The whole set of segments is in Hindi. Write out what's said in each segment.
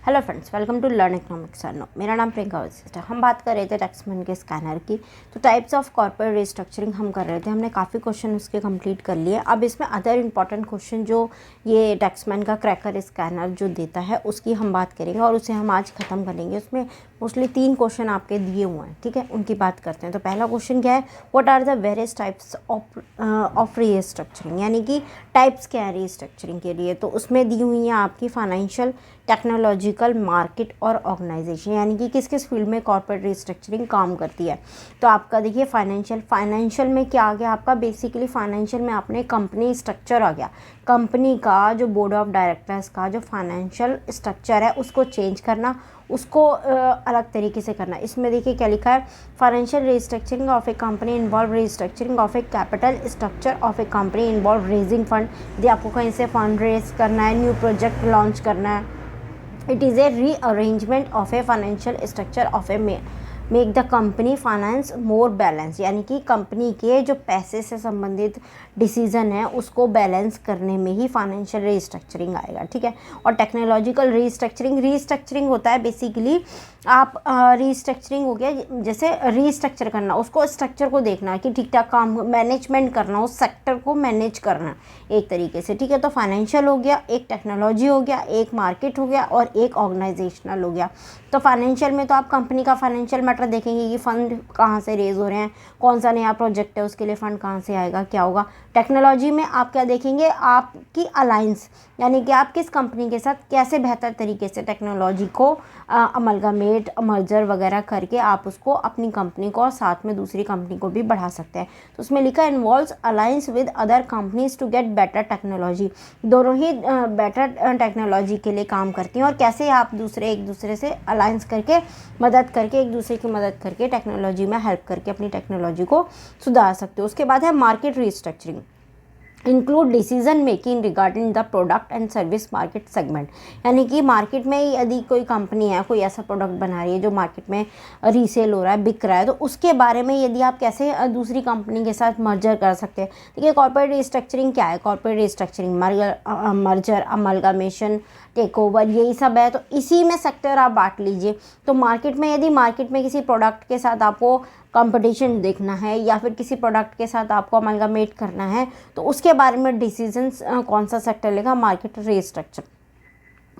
Hello friends, welcome to learn economics अर्नो। मेरा नाम प्रियंका वशिष्ठ है। हम बात कर रहे थे टैक्समैन के स्कैनर की। तो टाइप्स ऑफ कॉर्पोरेट रिस्ट्रक्चरिंग हम कर रहे थे। हमने काफ़ी क्वेश्चन उसके कंप्लीट कर लिए। अब इसमें अदर इंपॉर्टेंट क्वेश्चन जो ये टैक्समैन का क्रैकर स्कैनर जो देता है उसकी हम बात करेंगे और उसे हम आज ख़त्म करेंगे। उसमें मोस्टली 3 क्वेश्चन आपके दिए हुए हैं, ठीक है, उनकी बात करते हैं। तो पहला क्वेश्चन क्या है, what are the various types of restructuring, यानी कि टाइप्स क्या है रीस्ट्रक्चरिंग के लिए। तो उसमें दी हुई है आपकी फाइनेंशियल, टेक्नोलॉजिकल, मार्केट और ऑर्गेनाइजेशन, यानी कि किस किस फील्ड में कॉर्पोरेट रिस्ट्रक्चरिंग काम करती है। तो आपका देखिए फाइनेंशियल में क्या आ गया आपका, बेसिकली फाइनेंशियल में आपने कंपनी स्ट्रक्चर आ गया। कंपनी का जो बोर्ड ऑफ डायरेक्टर्स का जो फाइनेंशियल स्ट्रक्चर है उसको चेंज करना, उसको अलग तरीके से करना। इसमें देखिए क्या लिखा है, financial restructuring of A company involve restructuring of A capital structure of A company involve raising fund. यदि आपको कहीं से फंड रेज करना है, न्यू प्रोजेक्ट लॉन्च करना है, it is a rearrangement of a financial structure of a make the company finance more balance, यानी कि कंपनी के जो पैसे से संबंधित डिसीजन है उसको बैलेंस करने में ही फाइनेंशियल रीस्ट्रक्चरिंग आएगा, ठीक है। और टेक्नोलॉजिकल रीस्ट्रक्चरिंग होता है बेसिकली आप रीस्ट्रक्चरिंग हो गया जैसे रीस्ट्रक्चर करना, उसको स्ट्रक्चर को देखना कि ठीक ठाक काम मैनेजमेंट करना, उस सेक्टर को मैनेज करना एक तरीके से, ठीक है। तो फाइनेंशियल हो गया, एक टेक्नोलॉजी हो गया, एक मार्केट हो गया और एक ऑर्गेनाइजेशनल हो गया। तो फाइनेंशियल में तो आप कंपनी का फाइनेंशियल मैटर देखेंगे कि फ़ंड कहाँ से रेज हो रहे हैं, कौन सा नया प्रोजेक्ट है, उसके लिए फ़ंड कहाँ से आएगा, क्या होगा। टेक्नोलॉजी में आप क्या देखेंगे, आपकी अलायंस, यानी कि आप किस कंपनी के साथ कैसे बेहतर तरीके से टेक्नोलॉजी को अमलगामेट, मर्जर वगैरह करके आप उसको अपनी कंपनी को और साथ में दूसरी कंपनी को भी बढ़ा सकते हैं। तो उसमें लिखा involves alliance with other companies to get better technology. दोनों ही बेटर टेक्नोलॉजी के लिए काम करती हैं और कैसे आप एक दूसरे से अलायंस करके एक दूसरे की मदद करके टेक्नोलॉजी में हेल्प करके अपनी टेक्नोलॉजी को सुधार सकते हो। उसके बाद है market restructuring, include decision making regarding the product and service market segment, यानी कि मार्केट में यदि कोई कंपनी है, कोई ऐसा प्रोडक्ट बना रही है जो मार्केट में रीसेल हो रहा है, बिक रहा है, तो उसके बारे में यदि आप कैसे दूसरी कंपनी के साथ मर्जर कर सकते हैं। देखिए कॉर्पोरेट रिस्ट्रक्चरिंग क्या है, corporate restructuring merger, amalgamation, take over, यही सब है। तो इसी में सेक्टर आप बांट लीजिए। तो मार्केट में यदि मार्केट में किसी प्रोडक्ट के साथ आपको कंपटीशन देखना है या फिर किसी प्रोडक्ट के साथ आपको अमलगामेट करना है तो उसके बारे में डिसीजंस कौन सा सेक्टर लेगा, मार्केट रीस्ट्रक्चर,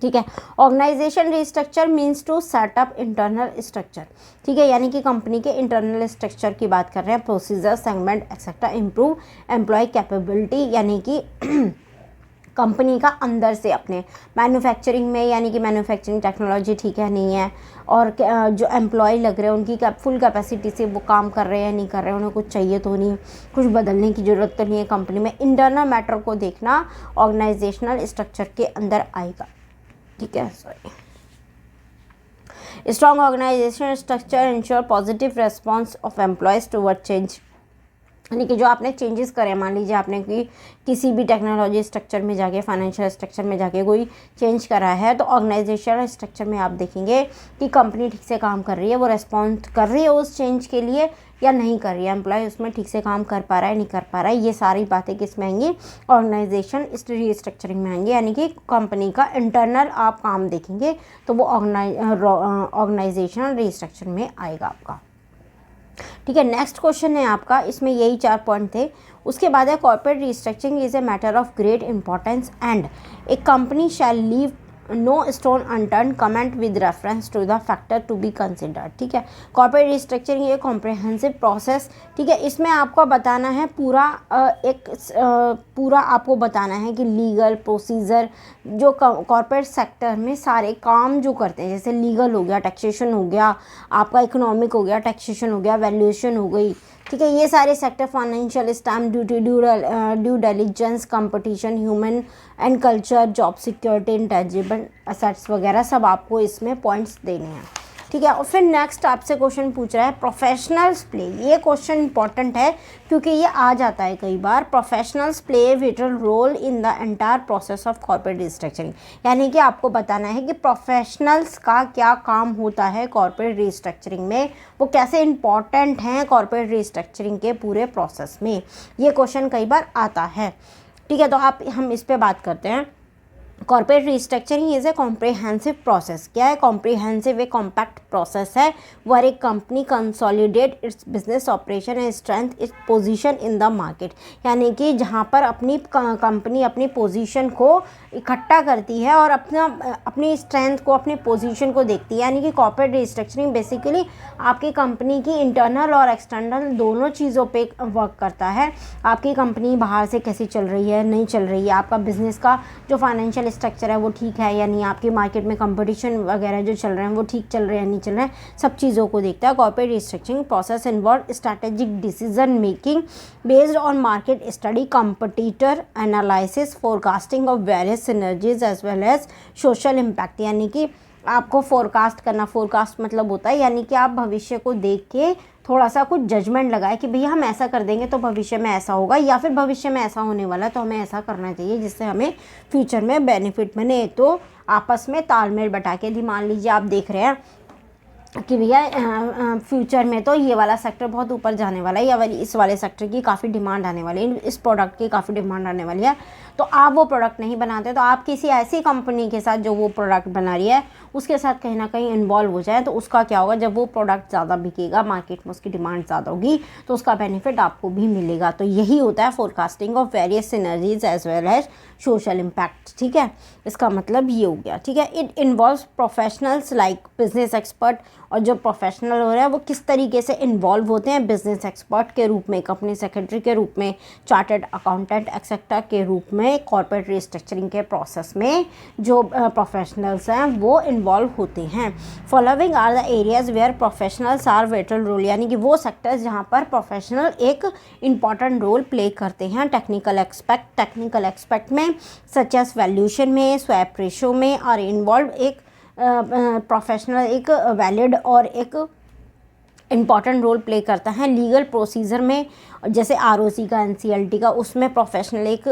ठीक है। Organisation restructure means to set up internal structure, ठीक है, यानी कि कंपनी के इंटरनल स्ट्रक्चर की बात कर रहे हैं, procedure, segment etcetera, improve employ capability, यानी कि कंपनी का अंदर से अपने मैन्युफैक्चरिंग में, यानी कि मैन्युफैक्चरिंग टेक्नोलॉजी ठीक है नहीं है, और जो एम्प्लॉय लग रहे हैं उनकी फुल कैपेसिटी से वो काम कर रहे हैं नहीं कर रहे हैं, उन्हें कुछ चाहिए तो नहीं, कुछ बदलने की ज़रूरत तो नहीं है कंपनी में। इंटरनल मैटर को देखना ऑर्गेनाइजेशनल स्ट्रक्चर के अंदर आएगा, ठीक है। Strong organisational structure ensure positive response of employees toward change, यानी कि जो आपने चेंजेस करे, मान लीजिए आपने किसी भी टेक्नोलॉजी स्ट्रक्चर में जाके, फाइनेंशियल स्ट्रक्चर में जाके कोई चेंज करा है, तो ऑर्गेनाइजेशनल स्ट्रक्चर में आप देखेंगे कि कंपनी ठीक से काम कर रही है, वो रेस्पॉन्ड कर रही है उस चेंज के लिए या नहीं कर रही है, एम्प्लॉय उसमें ठीक से काम कर पा रहा है नहीं कर पा रहा है। ये सारी बातें किस में आएंगी, ऑर्गेनाइजेशन रीस्ट्रक्चरिंग में आएंगी, यानी कि कंपनी का इंटरनल आप काम देखेंगे तो वो ऑर्गेनाइजेशनल रीस्ट्रक्चर में आएगा आपका, ठीक है। नेक्स्ट क्वेश्चन है आपका, इसमें यही 4 पॉइंट थे। उसके बाद है corporate restructuring is a matter of great importance and a company shall leave no stone unturned, comment with reference to the factor to be considered, ठीक है। कॉर्पोरेट रिस्ट्रक्चरिंग ये कॉम्प्रिहेंसिव प्रोसेस, ठीक है। इसमें आपको बताना है पूरा आपको बताना है कि लीगल प्रोसीजर जो कॉर्पोरेट सेक्टर में सारे काम जो करते हैं, जैसे लीगल हो गया, टैक्सेशन हो गया, आपका इकोनॉमिक हो गया, टैक्सेशन हो गया, वैल्यूएशन हो गई, ठीक है। ये सारे sector, financial, stamp duty, due diligence, competition, human and culture, job security, intangible assets वगैरह सब आपको इसमें पॉइंट्स देने हैं, ठीक है। और फिर नेक्स्ट आपसे क्वेश्चन पूछ रहा है प्रोफेशनल्स प्ले। ये क्वेश्चन इंपॉर्टेंट है क्योंकि ये आ जाता है कई बार। Professionals play vital role in the entire process of corporate restructuring, यानी कि आपको बताना है कि प्रोफेशनल्स का क्या काम होता है कॉर्पोरेट रिस्ट्रक्चरिंग में, वो कैसे इंपॉर्टेंट हैं कॉर्पोरेट रिस्ट्रक्चरिंग के पूरे प्रोसेस में। ये क्वेश्चन कई बार आता है, ठीक है। तो हम इस पर बात करते हैं। Corporate restructuring is a comprehensive process. क्या है? कॉम्प्रिहेंसिव एक कॉम्पैक्ट प्रोसेस है वर एक company consolidate it's business operation and strength its position in the market. यानी कि जहाँ पर अपनी कंपनी अपनी पोजीशन को इकट्ठा करती है और अपनी स्ट्रेंथ को, अपनी पोजीशन को देखती है। यानी कि कॉर्पोरेट रिस्ट्रक्चरिंग बेसिकली आपकी कंपनी की इंटरनल और एक्सटर्नल दोनों चीज़ों पे वर्क करता है। आपकी कंपनी बाहर से कैसी चल रही है, नहीं चल रही है, आपका बिजनेस का जो फाइनेंशियल स्ट्रक्चर है वो ठीक है या नहीं, आपकी मार्केट में कंपटीशन वगैरह जो चल रहे हैं वो ठीक चल रहे हैं नहीं चल रहे हैं, सब चीज़ों को देखता है। Corporate restructuring process involve strategic decision making based on market study, competitor analysis, forecasting of various synergies as well as social impact. यानी कि आपको फोरकास्ट करना, फोरकास्ट मतलब होता है यानी कि आप भविष्य को देख के थोड़ा सा कुछ जजमेंट लगाए कि भैया हम ऐसा कर देंगे तो भविष्य में ऐसा होगा, या फिर भविष्य में ऐसा होने वाला है तो हमें ऐसा करना चाहिए जिससे हमें फ्यूचर में बेनिफिट मिले। तो आपस में तालमेल बैठा के, मान लीजिए आप देख रहे हैं कि भैया फ्यूचर में तो ये वाला सेक्टर बहुत ऊपर जाने वाला है या इस वाले सेक्टर की काफ़ी डिमांड आने वाली है, इस प्रोडक्ट की काफ़ी डिमांड आने वाली है, तो आप वो प्रोडक्ट नहीं बनाते तो आप किसी ऐसी कंपनी के साथ जो वो प्रोडक्ट बना रही है उसके साथ कहीं ना कहीं इन्वॉल्व हो जाए, तो उसका क्या होगा, जब वो प्रोडक्ट ज़्यादा बिकेगा, मार्केट में उसकी डिमांड ज़्यादा होगी तो उसका बेनिफिट आपको भी मिलेगा। तो यही होता है forecasting of various synergies as well as social impact. ठीक है, इसका मतलब ये हो गया। ठीक है, it involves professionals like business expert, और जो प्रोफेशनल हो रहा है वो किस तरीके से इन्वॉल्व होते हैं बिजनेस एक्सपर्ट के रूप में, कंपनी सेक्रेटरी के रूप में, चार्टर्ड अकाउंटेंट एक्सेट्रा के रूप में, कॉर्पोरेट रिस्ट्रक्चरिंग के प्रोसेस में जो प्रोफेशनल्स हैं वो इन्वॉल्व होते हैं। Following are the areas where professionals are vital role, यानी कि वो सेक्टर्स जहाँ पर प्रोफेशनल एक इम्पॉर्टेंट रोल प्ले करते हैं। टेक्निकल एक्सपेक्ट में सच एज वैल्यूशन में, स्वैप रेशो में और इन्वॉल्व एक प्रोफेशनल एक वैलिड और एक इम्पॉर्टेंट रोल प्ले करता है। लीगल प्रोसीजर में जैसे आरओसी का, एनसीएलटी का, उसमें प्रोफेशनल एक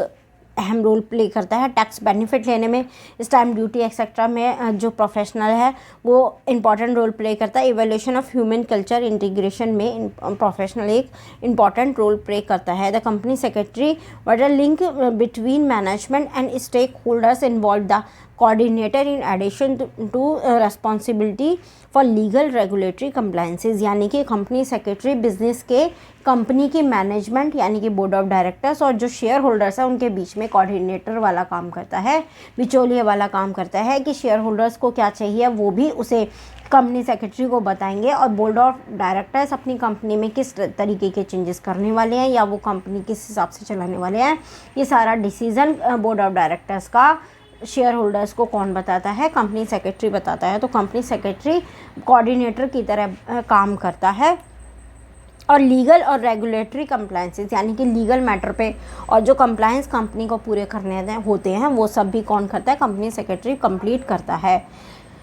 अहम रोल प्ले करता है। टैक्स बेनिफिट लेने में, स्टैम्प ड्यूटी एक्सेट्रा में जो प्रोफेशनल है वो इम्पॉर्टेंट रोल प्ले करता है। Evaluation of human culture integration में प्रोफेशनल एक इम्पॉर्टेंट रोल प्ले करता है। The company secretary what are link between management and stakeholders involve the coordinator in addition to responsibility for legal regulatory compliances, यानी कि कंपनी सेक्रेटरी बिजनेस के, कंपनी की मैनेजमेंट यानी कि बोर्ड ऑफ डायरेक्टर्स और जो शेयर होल्डर्स हैं उनके बीच में कोऑर्डिनेटर वाला काम करता है, बिचौलिए वाला काम करता है कि शेयर होल्डर्स को क्या चाहिए वो भी उसे कंपनी सेक्रेटरी को बताएंगे, और बोर्ड ऑफ डायरेक्टर्स अपनी कंपनी में किस तरीके के चेंजेस करने वाले हैं या वो कंपनी किस हिसाब से चलाने वाले हैं, ये सारा डिसीज़न बोर्ड ऑफ डायरेक्टर्स का शेयर होल्डर्स को कौन बताता है, कंपनी सेक्रेटरी बताता है। तो कंपनी सेक्रेटरी कोऑर्डिनेटर की तरह काम करता है। और लीगल और रेगुलेटरी कंप्लायंसेस यानी कि लीगल मैटर पे और जो कंप्लायंस कंपनी को पूरे करने होते हैं वो सब भी कौन करता है, कंपनी सेक्रेटरी कंप्लीट करता है।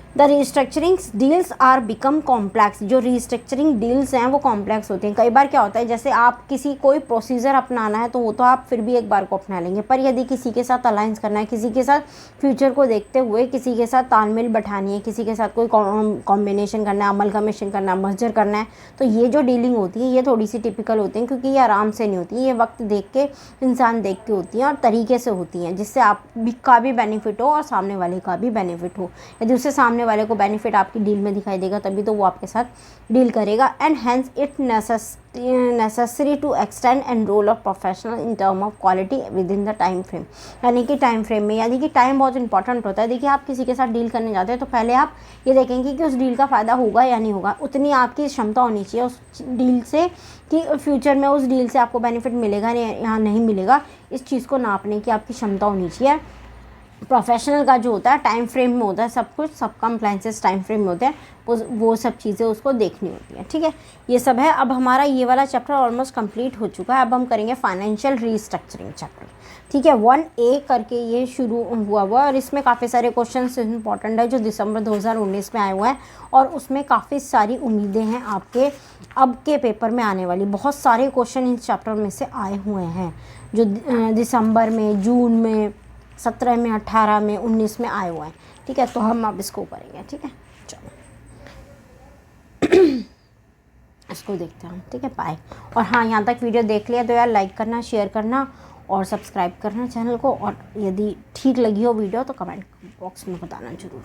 The restructuring deals are become complex, जो रिस्ट्रक्चरिंग डील्स हैं वो कॉम्प्लेक्स होते हैं। कई बार क्या होता है, जैसे आप किसी कोई प्रोसीजर अपनाना है तो वो तो आप फिर भी एक बार को अपना लेंगे, पर यदि किसी के साथ अलायंस करना है, किसी के साथ फ्यूचर को देखते हुए किसी के साथ तालमेल बैठानी है, किसी के साथ कोई कॉम्बिनेशन करना है, अमलगमेशन करना है, मर्जर करना है, तो ये जो डीलिंग होती है ये थोड़ी सी टिपिकल होती है, क्योंकि ये आराम से नहीं होती, ये वक्त देख के, इंसान देख के होती हैं और तरीके से होती हैं, जिससे आप का भी बेनिफिट हो और सामने वाले का भी बेनिफिट हो। यदि उससे सामने वाले को बेनिफिट आपकी डील में दिखाई देगा तभी तो वो आपके साथ डील करेगा। And hence it necessary to extend and role of professional in term of quality within the time frame, यानी कि टाइम फ्रेम में, यानी कि टाइम बहुत इंपॉर्टेंट होता है। देखिए आप किसी के साथ डील करने जाते हैं तो पहले आप ये देखेंगे कि उस डील का फ़ायदा होगा या नहीं होगा, उतनी आपकी क्षमता होनी चाहिए उस डील से कि फ्यूचर में उस डील से आपको बेनिफिट मिलेगा या नहीं मिलेगा, इस चीज़ को नापने की आपकी क्षमता होनी चाहिए। प्रोफेशनल का जो होता है टाइम फ्रेम में होता है सब कुछ, सब कंप्लायंसेस टाइम फ्रेम में होते हैं, वो सब चीज़ें उसको देखनी होती हैं। ठीक है, ये सब है। अब हमारा ये वाला चैप्टर ऑलमोस्ट कंप्लीट हो चुका है। अब हम करेंगे फाइनेंशियल रीस्ट्रक्चरिंग चैप्टर। ठीक है, 1A करके ये शुरू हुआ और इसमें काफ़ी सारे क्वेश्चन इंपॉर्टेंट है जो दिसंबर 2019 में आए हुए हैं, और उसमें काफ़ी सारी उम्मीदें हैं आपके अब के पेपर में आने वाली। बहुत सारे क्वेश्चन इस चैप्टर में से आए हुए हैं जो दिसंबर में, जून में, 17 में, 18 में, 19 में आए हुए हैं। ठीक है, तो हम अब इसको करेंगे। ठीक है, चलो इसको देखते हैं हम। ठीक है, बाय। और हाँ, यहाँ तक वीडियो देख लिया तो यार लाइक करना, शेयर करना और सब्सक्राइब करना चैनल को, और यदि ठीक लगी हो वीडियो तो कमेंट बॉक्स में बताना ज़रूर।